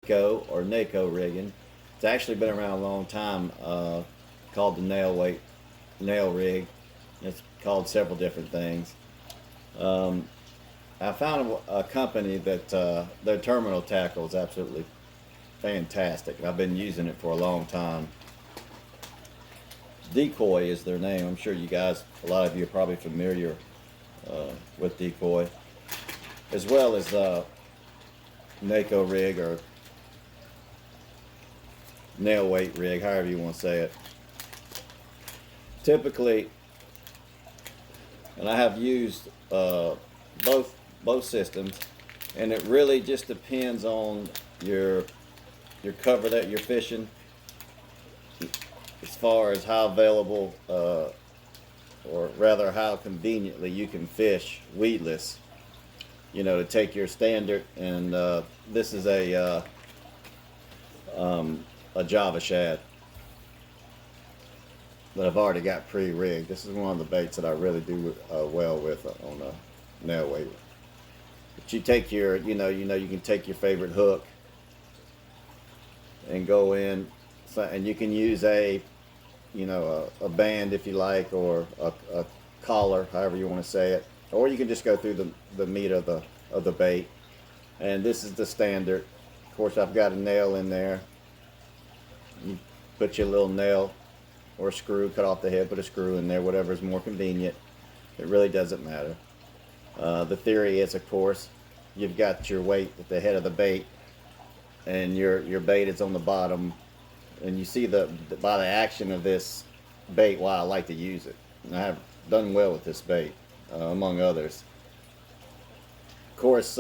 Neko or Neko rigging. It's actually been around a long time. Called the nail rig. It's called several different things. Um, I found a company that their terminal tackle is absolutely fantastic, and I've been using it for a long time. Decoy is their name. I'm sure you guys, a lot of you are probably familiar with Decoy, as well as Neko rig or nail weight rig, however you want to say it. Typically, and I have used both systems, and it really just depends on your cover that you're fishing, as far as how available or rather how conveniently you can fish weedless. You know, to take your standard, and this is a Java shad that I've already got pre-rigged. This is one of the baits that I really do well with on a nail weight. But you take your, you can take your favorite hook and go in, and you can use a band if you like, or a collar, however you want to say it, or you can just go through the meat of the bait. And this is the standard. Of course, I've got a nail in there. You put your little nail or a screw, cut off the head, put a screw in there, whatever is more convenient. It really doesn't matter. The theory is, of course, you've got your weight at the head of the bait, and your bait is on the bottom, and you see by the action of this bait why I like to use it. And I have done well with this bait, among others. Of course,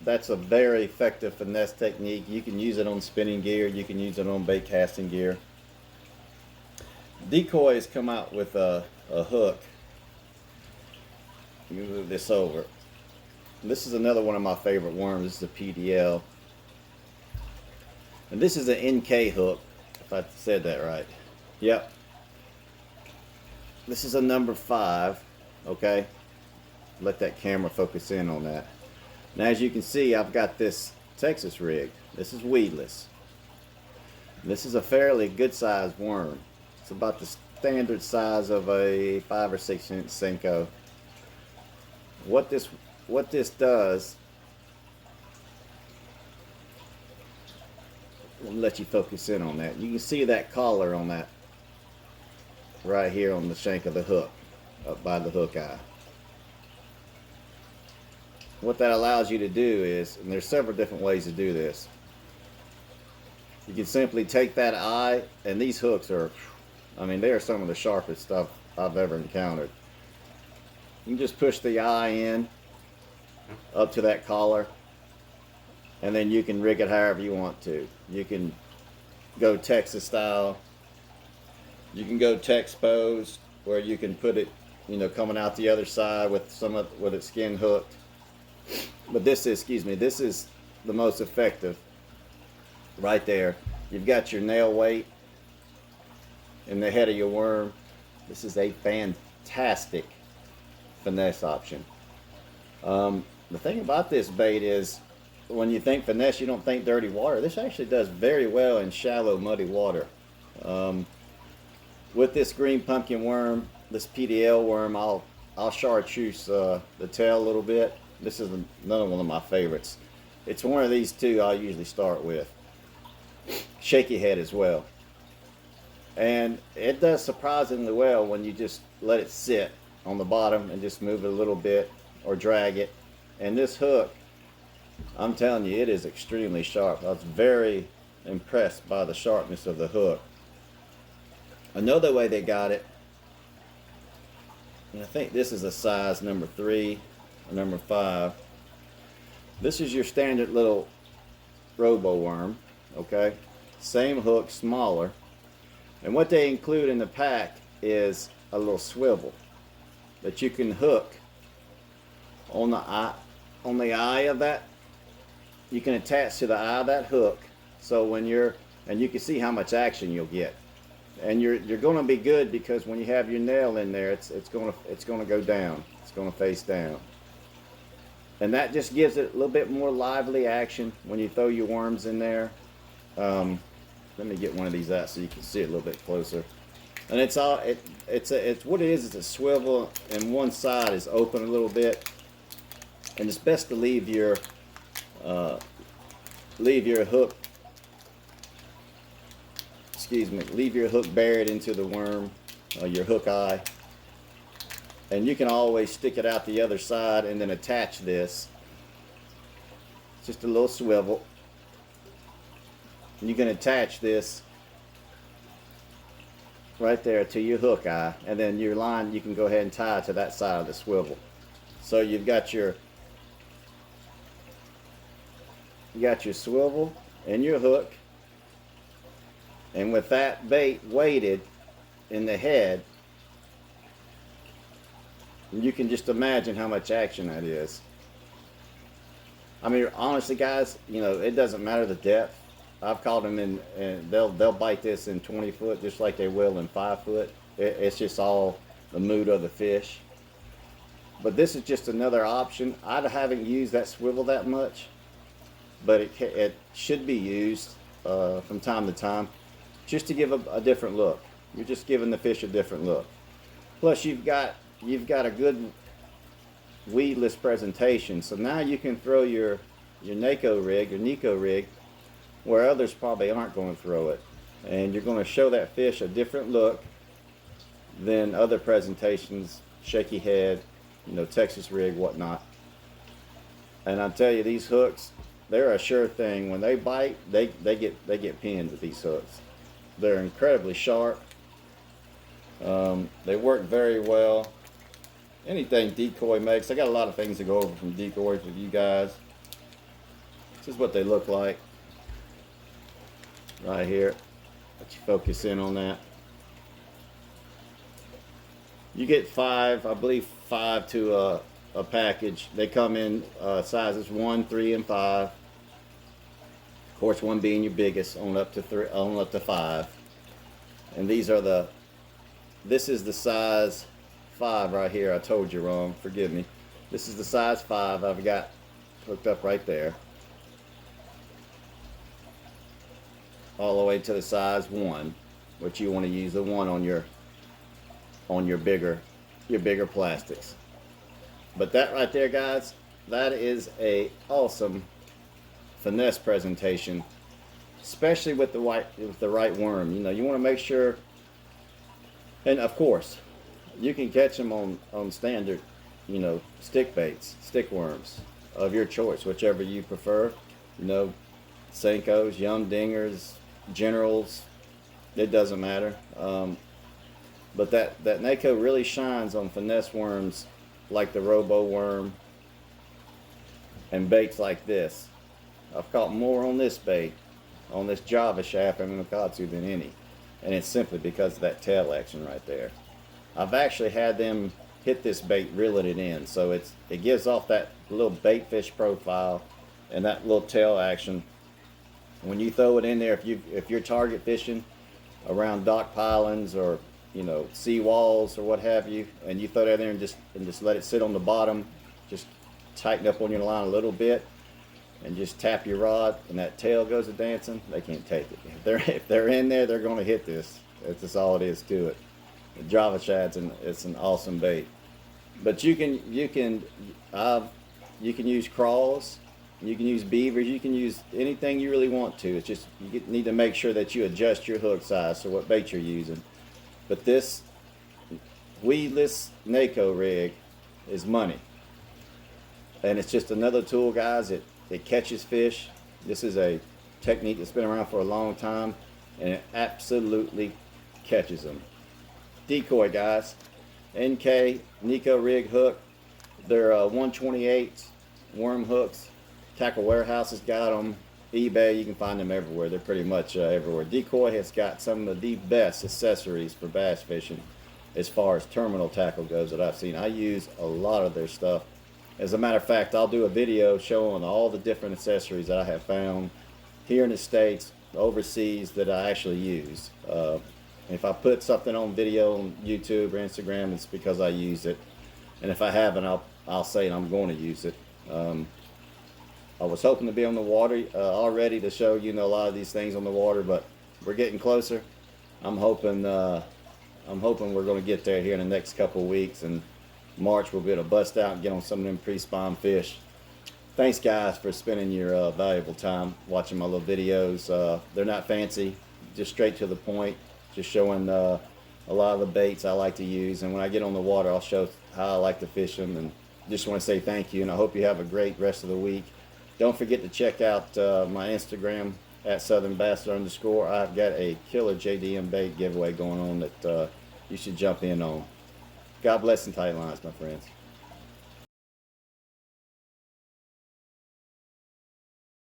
that's a very effective finesse technique. You can use it on spinning gear, you can use it on bait casting gear. Decoy has come out with a hook. You move this over. This is another one of my favorite worms. This is a PDL. And this is an NK hook, if I said that right. Yep. This is a number 5, okay? Let that camera focus in on that. Now, as you can see, I've got this Texas rig. This is weedless. This is a fairly good sized worm. It's about the standard size of a 5 or 6 inch Senko. What this does, I'll let you focus in on that. You can see that collar on that right here on the shank of the hook, up by the hook eye. What that allows you to do is, and there's several different ways to do this, you can simply take that eye, and these hooks are, I mean, they are some of the sharpest stuff I've ever encountered. You can just push the eye in up to that collar, and then you can rig it however you want to. You can go Texas style. You can go Texpose, where you can put it, coming out the other side with with its skin hooked. But this is the most effective right there. You've got your nail weight in the head of your worm. This is a fantastic finesse option. The thing about this bait is, when you think finesse, you don't think dirty water. This actually does very well in shallow, muddy water. With this green pumpkin worm, this PDL worm, I'll chartreuse the tail a little bit. This is another one of my favorites. It's one of these two I'll usually start with. Shaky head as well. And it does surprisingly well when you just let it sit on the bottom and just move it a little bit or drag it. And this hook, I'm telling you, it is extremely sharp. I was very impressed by the sharpness of the hook. Another way they got it, and I think this is a size number 3 or number 5. This is your standard little robo worm, okay? Same hook, smaller. And what they include in the pack is a little swivel that you can hook on the eye of that. You can attach to the eye of that hook, so when and you can see how much action you'll get. And you're going to be good, because when you have your nail in there, it's going to go down. It's going to face down. And that just gives it a little bit more lively action when you throw your worms in there. Let me get one of these out so you can see it a little bit closer. And it's what it is. It's a swivel, and one side is open a little bit. And it's best to leave your hook. Leave your hook buried into the worm, your hook eye. And you can always stick it out the other side and then attach this. It's just a little swivel. And you can attach this right there to your hook eye, and then your line you can go ahead and tie to that side of the swivel. So you've got your swivel and your hook, and with that bait weighted in the head, you can just imagine how much action that is. I mean, honestly, guys, it doesn't matter the depth. I've caught them in, and they'll bite this in 20 foot just like they will in 5 foot. It's just all the mood of the fish. But this is just another option. I haven't used that swivel that much, but it should be used from time to time, just to give a different look. You're just giving the fish a different look. Plus, you've got a good weedless presentation, so now you can throw your Neko rig where others probably aren't going to throw it, and you're going to show that fish a different look than other presentations, shaky head, Texas rig, whatnot. And I tell you, these hooks, they're a sure thing. When they bite, they get pinned with these hooks. They're incredibly sharp. They work very well. Anything Decoy makes, I got a lot of things to go over from Decoys with you guys. This is what they look like right here. Let you focus in on that. You get 5, I believe 5 to a package. They come in sizes 1, 3, and 5. Of course, 1 being your biggest, on up to 3, on up to 5. And these are this is the size 5 right here. I told you wrong. Forgive me. This is the size 5 I've got hooked up right there, all the way to the size 1, which you want to use the 1 on your bigger plastics. But that right there, guys, that is a awesome finesse presentation, especially with the right worm. You want to make sure, and of course, you can catch them on standard, stick baits, stick worms of your choice, whichever you prefer. Senkos, Yum Dingers, Generals, it doesn't matter. But that Neko really shines on finesse worms like the Robo worm and baits like this. I've caught more on this bait, on this Java shaft and Imakatsu, than any. And it's simply because of that tail action right there. I've actually had them hit this bait reeling it in, so it gives off that little bait fish profile and that little tail action. When you throw it in there, if you're target fishing around dock pilings or sea walls or what have you, and you throw that in there and just let it sit on the bottom, just tighten up on your line a little bit, and just tap your rod, and that tail goes a dancing, they can't take it. If they're in there, they're going to hit this. That's just all it is to it. The Java shad's it's an awesome bait. But you can use crawls, you can use beavers, you can use anything you really want to. It's just you need to make sure that you adjust your hook size so what bait you're using. But this weedless Neko rig is money, and it's just another tool, guys. It catches fish. This is a technique that's been around for a long time, and it absolutely catches them. Decoy, guys. NK Neko rig hook. They're 128 worm hooks. Tackle Warehouse has got them. eBay, you can find them everywhere. They're pretty much everywhere. Decoy has got some of the best accessories for bass fishing as far as terminal tackle goes that I've seen. I use a lot of their stuff. As a matter of fact, I'll do a video showing all the different accessories that I have found here in the States, overseas, that I actually use. If I put something on video on YouTube or Instagram, it's because I use it. And if I haven't, I'll say I'm going to use it. I was hoping to be on the water already to show a lot of these things on the water, but we're getting closer. I'm hoping we're going to get there here in the next couple of weeks, and March we'll be able to bust out and get on some of them pre-spawn fish. Thanks guys for spending your valuable time watching my little videos. They're not fancy, just straight to the point, just showing a lot of the baits I like to use, and when I get on the water I'll show how I like to fish them. And just want to say thank you, and I hope you have a great rest of the week. Don't forget to check out my Instagram at southernbastard_. I've got a killer JDM bait giveaway going on that you should jump in on. God bless and tight lines, my friends.